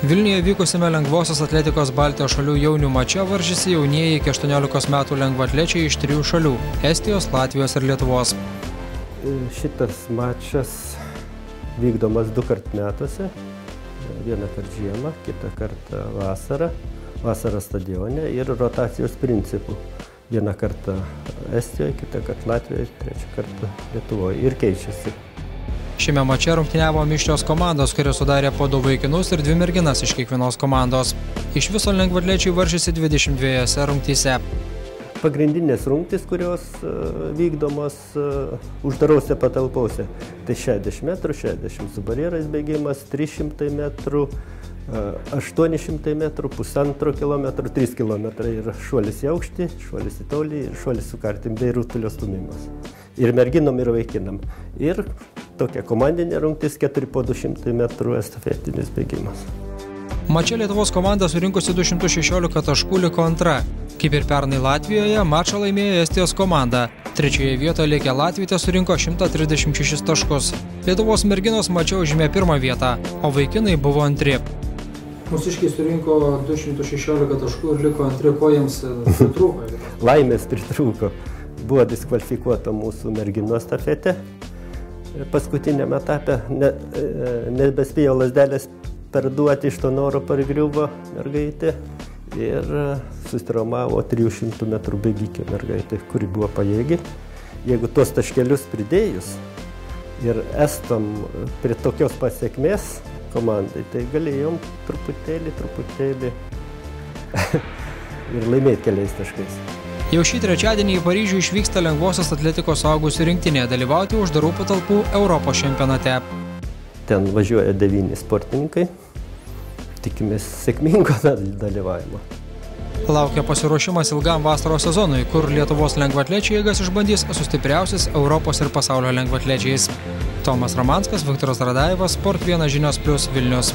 Vilniuje vykusiame lengvosios atletikos Baltijos šalių jaunių mače varžėsi jaunieji iki 18 metų lengvaatlečiai iš 3 šalių – Estijos, Latvijos ir Lietuvos. Šitas mačas vykdomas 2 kart metuose. Vieną kartą žiemą, kitą kartą vasarą. Vasarą stadione ir rotacijos principų. Vieną kartą Estijoje, kitą kartą Latvijoje, trečią kartą Lietuvoje ir keičiasi. Šiame mače rungtyniavo mišrios komandos, kurios sudarė po 2 vaikinus ir 2 merginas iš kiekvienos komandos. Iš viso lengvaatlečiai varžėsi 22 rungtyse. Pagrindinės rungtys, kurios vykdomos uždarose patalpose. Tai 60 metrų, 60 su barjerais bėgimas, 300 metrų, 800 metrų, 1,5 kilometrų, 3 kilometrai ir šuolis į aukštį, šuolis į tolį ir šuolis su kartim bei rutulio stūmimas. Ir merginom, ir vaikinam. Ir tokia komandinė rungtis 4 po 200 metrų estafetinis bėgimas. Mače Lietuvos komanda surinkusi 216 taškų liko antra. Kaip ir pernai Latvijoje, mačą laimėjo Estijos komanda. Trečioje vietoje likę latvietė surinko 136 taškus. Lietuvos merginos mače užėmė 1 vietą, o vaikinai buvo antri. Mūsiškiai surinko 216 taškų ir liko antri, ko jiems pritrūko? Laimės pritrūko. Buvo diskvalifikuota mūsų merginų estafetė. Paskutiniame etape nebespėjo lazdelės perduoti, iš to noro pargriuvo mergaitė ir susitraumavo 300 metrų bėgikė mergaitė, kuri buvo pajėgi. Jeigu tuos taškelius pridėjus ir estam prie tokios pasiekmės komandai, tai galėjom truputėlį ir laimėti keliais taškais. Jau šį trečiadienį į Paryžių išvyksta lengvosios atletikos suaugusių rinktinė dalyvauti uždarų patalpų Europos čempionate. Ten važiuoja 9 sportininkai. Tikimės sėkmingo dalyvavimo. Laukia pasiruošimas ilgam vasaros sezonui, kur Lietuvos lengvaatlečiai jėgas išbandys su stipriausiais Europos ir pasaulio lengvaatlečiais. Tomas Ramanskas, Viktoras Radajevas, Sport 1 žinios + Vilnius.